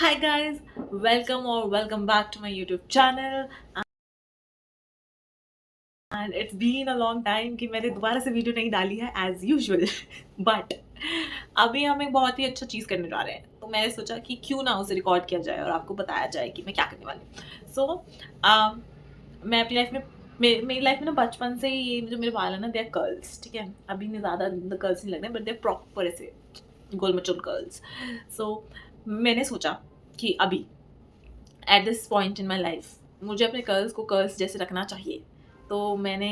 Hi guys, welcome back to my YouTube channel. And it's been a long time कि मैंने दोबारा से video नहीं डाली है as usual. But अभी हम एक बहुत ही अच्छा चीज़ करने जा रहे हैं, तो मैंने सोचा कि क्यों ना उसे रिकॉर्ड किया जाए और आपको बताया जाए कि मैं क्या करने वाली हूँ. मैं अपनी लाइफ में मेरी लाइफ में ना बचपन से ही ये जो मेरे बाल है ना, दे आर कर्ल्स. ठीक है, अभी नहीं ज़्यादा कर्ल्स नहीं लग रहे, बट दे प्रॉपर ऐसे गोल मचोल कर्ल्स. सो मैंने सोचा कि अभी at this point in my life मुझे अपने कर्ल्स को कर्ल्स जैसे रखना चाहिए. तो मैंने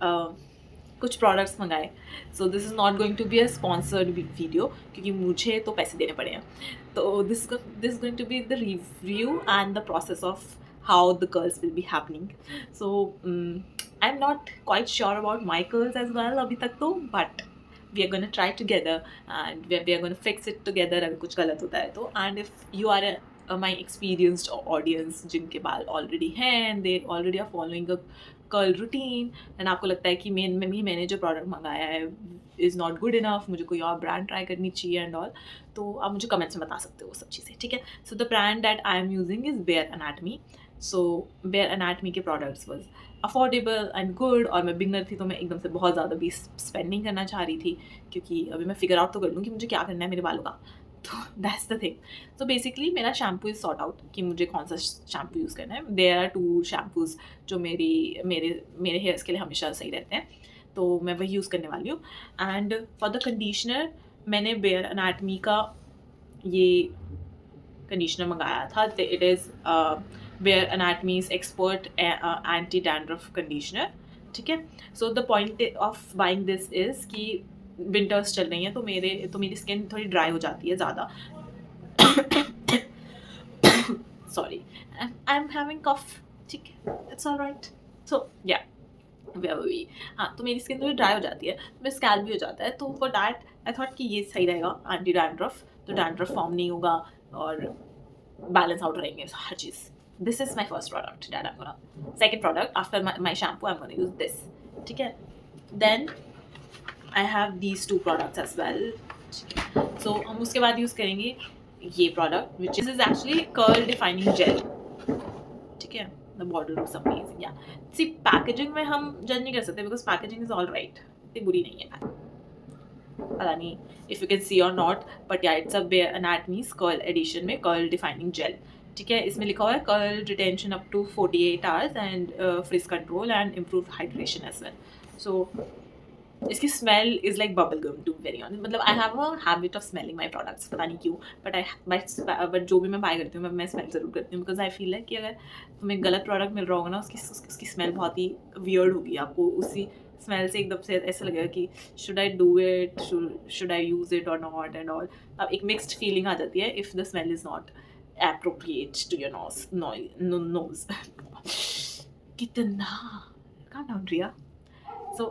कुछ प्रोडक्ट्स मंगाए. So this is not going to be a sponsored video, क्योंकि मुझे तो पैसे देने पड़े हैं. तो this going to be the review and the process of how the curls will be happening. So I am not quite sure about my curls as well अभी तक तो, but we are gonna try together and we are gonna fix it together. अगर कुछ गलत होता है तो, and if you are my experienced audience जिनके बाल ऑलरेडी हैं and they already are following a curl routine, and आपको लगता है कि मैंने जो प्रोडक्ट मंगाया है इज़ नॉट गुड इनफ, मुझे कोई और ब्रांड ट्राई करनी चाहिए एंड ऑल, तो आप मुझे कमेंट्स में बता सकते हो वो सब चीज़ें. ठीक है. So the brand that I am using is Bare Anatomy. So Bare Anatomy के products was affordable and good, और मैं बिगनर थी तो मैं एकदम से बहुत ज़्यादा भी स्पेंडिंग करना चाह रही थी, क्योंकि अभी मैं फिगर आउट तो कर लूँ कि मुझे क्या करना है मेरे बालों का. तो that's the thing. So basically मेरा शैम्पू इज़ सॉर्ट आउट कि मुझे कौन सा शैम्पू यूज़ करना है. देयर आर 2 शैम्पूज़ जो मेरे हेयर्स के लिए हमेशा सही रहते हैं, तो मैं वही यूज़ करने वाली हूँ. एंड फॉर द कंडीशनर मैंने बेयर एनाटमी का ये कंडीशनर मंगाया था. It is Bare Anatomy's expert anti dandruff conditioner. ठीक है. So the point of buying this is कि विंटर्स चल रही हैं, तो मेरी स्किन थोड़ी ड्राई हो जाती है ज़्यादा. सॉरी, आई एम हैविंग कफ. ठीक है, इट्स ऑलराइट. सो या भी हाँ, तो मेरी स्किन थोड़ी ड्राई हो जाती है, मेरा स्कैल्प भी हो जाता है, तो फॉर डैट आई थॉट कि ये सही रहेगा एंटी डैंड्रफ, तो डैंड्रफ फॉर्म नहीं होगा और बैलेंस आउट रहेंगे हर चीज़. This is my first product that I am gonna, second product after my shampoo I am gonna use this. ठीक है. Then I have these 2 products as well. So हम उसके बाद यूज़ करेंगे ये product which is actually curl defining gel. ठीक है. The bottle looks amazing. Yeah see, packaging में हम जज नहीं कर सकते because packaging is all right, इतनी बुरी नहीं है. पता नहीं if you can see or not, but yeah it's a Bare Anatomy's curl edition में कर्ल डिफाइनिंग जेल. ठीक है. इसमें लिखा हुआ है curl retention up to 48 hours and frizz control and improve hydration as well. So इसकी smell is like bubble gum, to very honest. मतलब I have a habit of smelling my products, पता नहीं क्यों, बट जो भी मैं bye करती हूँ मैं स्मेल ज़रूर करती हूँ, बिकॉज आई फील है कि अगर तुम्हें गलत प्रोडक्ट मिल रहा होगा ना, उसकी स्मेल बहुत ही वियर्ड होगी. आपको उसी स्मेल से एकदम से ऐसा लगेगा कि should I do it, should I use it और नॉट एंड ऑल. अब एक मिक्सड फीलिंग आ जाती है if the smell is not appropriate to your nose. कितना calm down, Ria. So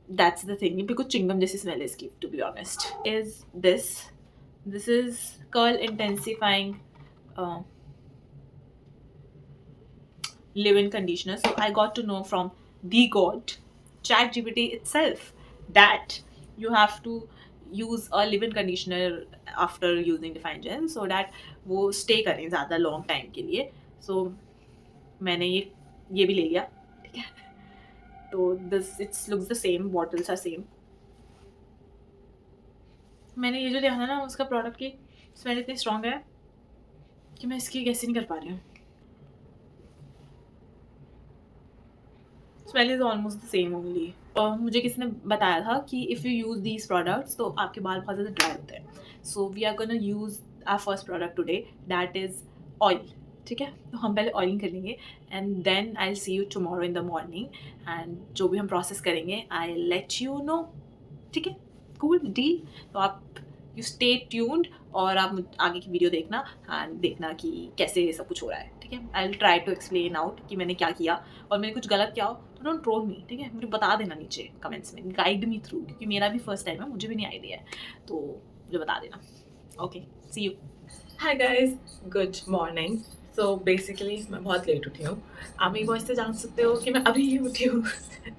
that's the thing. बिल्कुल चिंगम जैसी स्मेल है इसकी, to be honest. Is this is curl intensifying uh, leave-in conditioner. So I got to know from the god ChatGPT itself that you have to use a leave-in conditioner after using Define Gel so that वो stay करें ज़्यादा long time के लिए. So मैंने ये भी ले लिया. ठीक है. तो this it looks the same, bottles are same. मैंने ये जो देखा था ना, उसका प्रोडक्ट की स्मेल इतनी स्ट्रॉन्ग है कि मैं इसकी गैस नहीं कर पा रही हूँ. Smell is almost the same only. मुझे किसी ने बताया था कि if you use these products तो आपके बाल बहुत ज़्यादा ड्राई होते हैं. So we are gonna use our first product today, that is oil. ठीक है. तो हम पहले ऑयलिंग कर लेंगे and then I see you tomorrow in the morning, and जो भी हम प्रोसेस करेंगे आई लेट यू नो. ठीक है. Cool deal. तो आप यू स्टे ट्यून्ड और आप आगे की वीडियो देखना एंड देखना कि कैसे सब कुछ हो रहा है. ठीक है. I will try to explain out कि मैंने क्या किया, और मैंने कुछ गलत किया हो तो डोंट ट्रोल मी. ठीक है. मुझे बता देना नीचे कमेंट्स में, गाइड मी थ्रू, क्योंकि मेरा भी फर्स्ट टाइम है, मुझे भी नहीं आइडिया है, तो मुझे बता देना. Okay, see you. Hi guys, good morning. So basically मैं बहुत लेट उठी हूँ. आप मेरी वॉइस से जान सकते हो कि मैं अभी ही उठी हूँ.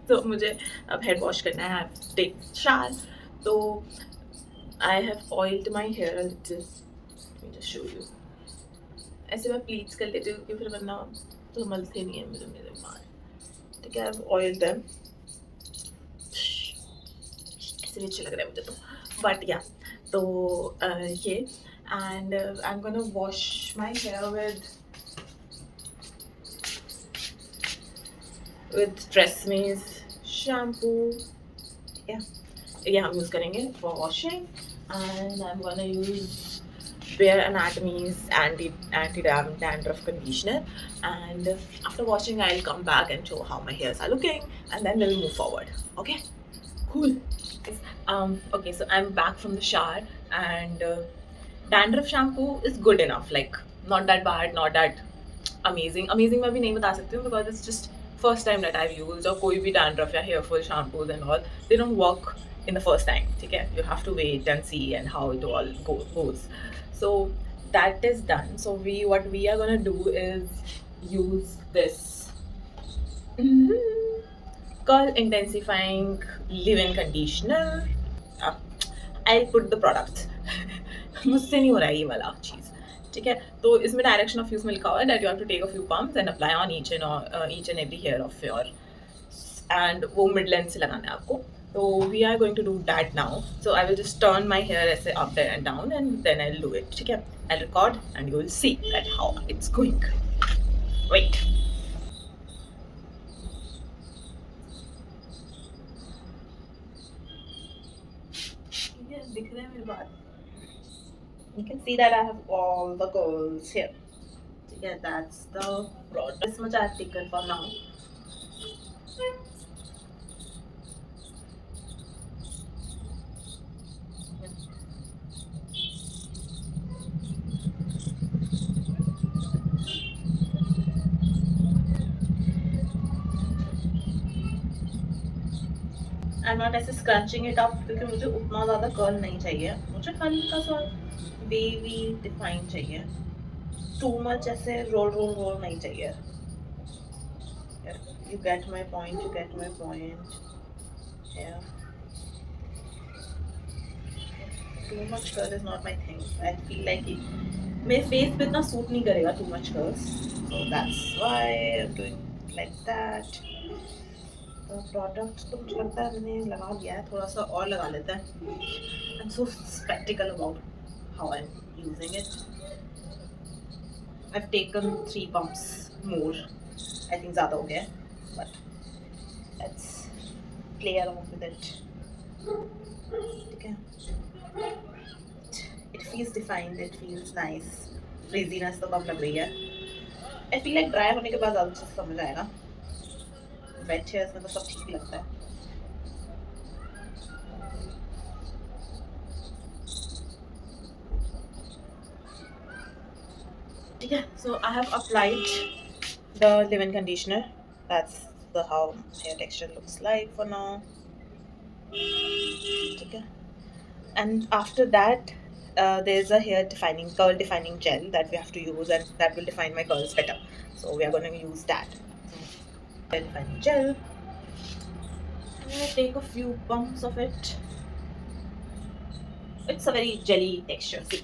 तो मुझे अब हेड वॉश करना है, टेक शावर. तो I have oiled my hair a little. Let me just show you. ऐसे मैं प्लीट्स कर लेती हूँ क्योंकि फिर वरना संभलते नहीं है मेरे बाल। ठीक है, अब ऑयल देम, ऐसे भी अच्छे लग रहे हैं मुझे तो, बट या तो ये, and I am gonna wash my hair with Tresemme's shampoo. Yeah, yeah, हम यूज़ करेंगे for washing, and I am gonna use Bare Anatomy's anti dandruff conditioner, and after washing I'll come back and show how my hairs are looking, and then we'll move forward. Okay, cool. Okay, so I'm back from the shower, and dandruff shampoo is good enough, like not that bad, not that amazing मैं भी नहीं बता सकती हूँ because it's just first time that I've used, और कोई भी dandruff या hair fall shampoos and all, they don't work in the first time. ठीक है, you have to wait and see and how it all goes. So that is done. So what we are gonna do is use this curl intensifying leave-in conditioner. Uh, I'll put the products. मुझसे नहीं हो रहा है ये वाला चीज़, ठीक है। तो इसमें डायरेक्शन ऑफ यूज़ में लिखा हुआ है that you have to take a few pumps and apply on each and every hair of your, and वो मिड लेंथ से लगाना है आपको। तो we are going to do that now. So I will just turn my hair ऐसे up and down and then I will do it, ठीक है। I record and you will see that how it's going. Wait, दिख रहे हैं मेरे बाल? You can see that I have all the curls here. Yeah, that's the product. This much I have taken for now. I'm not ऐसे scrunching it up क्योंकि मुझे उतना ज़्यादा कर्ल नहीं चाहिए, मुझे हल्का सा वेवी डिफाइन चाहिए, टू मच ऐसे रोल नहीं चाहिए। You get my point, you get my point. Yeah. Too much curl is not my thing. I feel like मेरे फेस पे इतना सूट नहीं करेगा too much curls. So that's why I'm doing like that. तो product तो मुझे लगता है मैंने लगा लिया है, थोड़ा सा और लगा लेते हैं। I am so spectacled about how I am using it. I have taken 3 pumps more, I think ज़्यादा हो गया, but let's play around with it, ठीक है। It feels defined, it feels nice, frizziness तो कम लग रही है। आई फील लाइक ड्राई होने के बाद ज़्यादा चीज़ समझ आएगा, वेट हेयर्स में तो सब ठीक लगता है। ठीक है, so I have applied the leave-in conditioner. That's the how hair texture looks like for now. ठीक है, and after that there's a curl defining gel that we have to use, and that will define my curls better. So we are going to use that curl defining gel. I'm going to take a few pumps of it. It's a very jelly texture. See,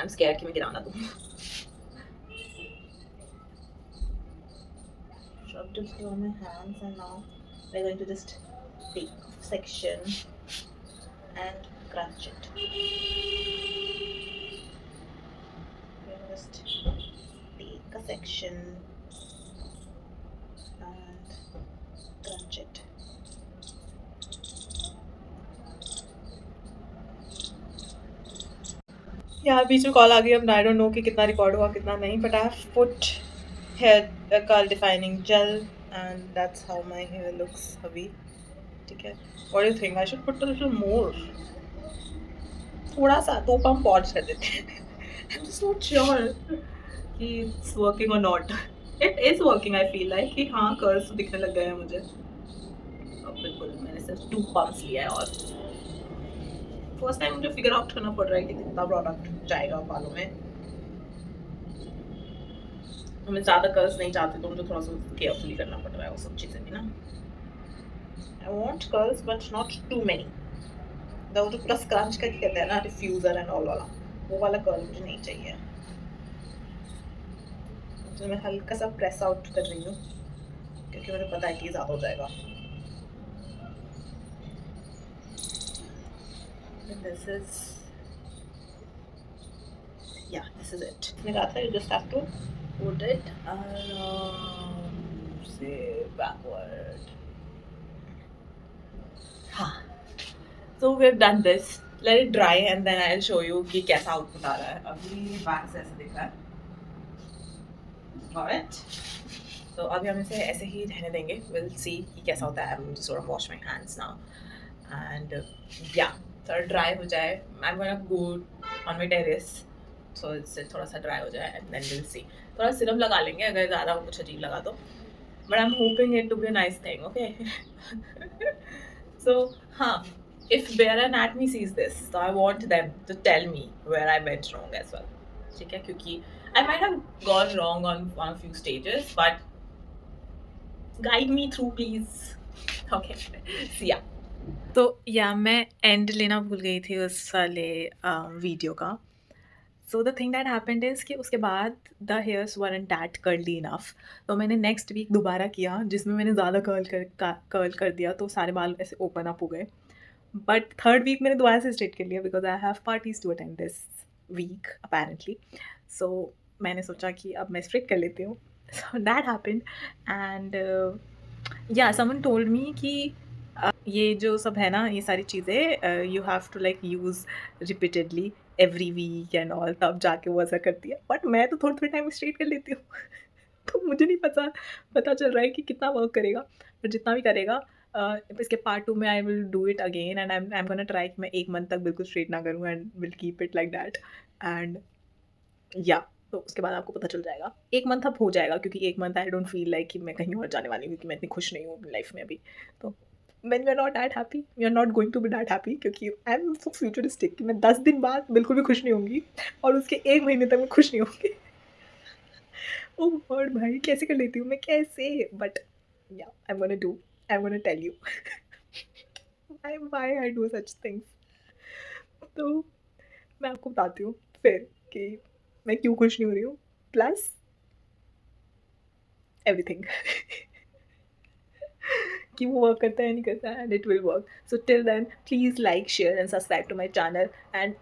I'm scared कि मैं गिरा ना दूँ। Rubbed it through my hands, and now we're going to just take a section and crunch it. We're going to just take a section and crunch it. यार बीच में call आ गई, अब I don't know कि कितना record हुआ कितना नहीं, but I have put hair curl defining gel and that's how my hair looks अभी, ठीक है। What do you think, I should put a little more, थोड़ा सा 2 पंप और कर देते हैं। I am just not sure कि इट्स वर्किंग और not. It is working, I feel like कि हाँ कर्ल्स दिखने लग गए हैं मुझे। अब बिल्कुल मैंने सिर्फ 2 पंप्स लिया है, और फर्स्ट टाइम मुझे फिगर आउट करना पड़ रहा है कि कितना प्रोडक्ट जाएगा बालों में। मैं ज़्यादा कर्ल्स नहीं चाहती तो मुझे थोड़ा सा केयरफुली करना पड़ रहा है वो सब चीज़ें भी ना। I want curls but not too many. वो जो पूरा स्क्रंच करके कहते हैं ना, डिफ्यूज़र एंड ऑल वाला, वो वाला कर्ल मुझे नहीं चाहिए, तो मैं हल्का सा प्रेस आउट कर रही हूँ क्योंकि मुझे पता है कि ज़्यादा हो जाएगा। This is this is it. मैंने कहा था you just have to put it आराम से बैकवर्ड। हाँ, so we've done this. Let it dry and then I'll show you कि कैसा आउटपुट आ रहा है। अभी बैक से ऐसे दिख रहा है। Alright. तो अभी हम इसे ऐसे ही रहने देंगे। We'll see कि कैसा होता है। I'm just sort of wash my hands now and yeah, थोड़ा dry हो जाए। I'm gonna go on my terrace. So इससे थोड़ा सा dry हो जाए and then we'll see. थोड़ा सिरम लगा लेंगे अगर ज़्यादा कुछ अजीब लगा तो। But I'm hoping it to be a nice thing, okay? So हाँ, if Bear Anatomy sees this, so I want them to tell me where I went wrong as well. ठीक है, क्योंकि I might have gone wrong on a few stages, but guide me through, please. Okay, see ya. तो या मैं and लेना भूल गई थी उस वाले वीडियो का। So the thing that happened is कि उसके बाद the hairs weren't that curly enough, तो मैंने नेक्स्ट वीक दोबारा किया जिसमें मैंने ज़्यादा कर्ल कर दिया, तो सारे बाल ऐसे ओपन अप हो गए। बट थर्ड वीक मैंने दोबारा से स्ट्रेट कर लिया because I have parties to attend this week apparently. So मैंने सोचा कि अब मैं स्ट्रेट कर लेती हूँ। So that happened and yeah someone told me कि ये जो सब है ना, ये सारी चीज़ें you have to like use repeatedly every week and all, तब जाके वो असर करती है। बट मैं तो थोड़े थोड़े टाइम में स्ट्रेट कर लेती हूँ तो मुझे नहीं पता चल रहा है कि कितना वर्क करेगा, पर जितना भी करेगा इसके पार्ट 2 में आई will do it again and I am gonna try कि मैं 1 मंथ तक बिल्कुल स्ट्रेट ना करूँ and will keep it like that and या तो उसके बाद आपको पता चल जाएगा। 1 मंथ अब हो जाएगा क्योंकि 1 month I don't feel like कि मैं कहीं और जाने वाली हूँ क्योंकि मैं इतनी खुश नहीं हूँ अपनी लाइफ में अभी। तो when you're not that happy, you're not going to be that happy क्योंकि आई एम सो फ्यूचरिस्टिक कि मैं 10 दिन बाद बिल्कुल भी खुश नहीं होंगी और उसके 1 महीने तक मैं खुश नहीं होंगी। ओह गॉड भाई कैसे कर लेती हूँ मैं, कैसे? But yeah I am gonna tell you why I do such things. तो मैं आपको बताती हूँ फिर कि मैं क्यों खुश नहीं हो रही हूँ, प्लस एवरीथिंग कि वो वर्क करता है नहीं करता है, and it will work. So till then please like share and subscribe to my channel and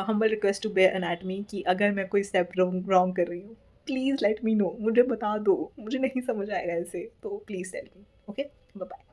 humble request to bear anatomy कि अगर मैं कोई स्टेप रॉन्ग कर रही हूँ प्लीज़ लेट मी नो, मुझे बता दो, मुझे नहीं समझ आएगा ऐसे, तो please tell me. Okay, bye bye.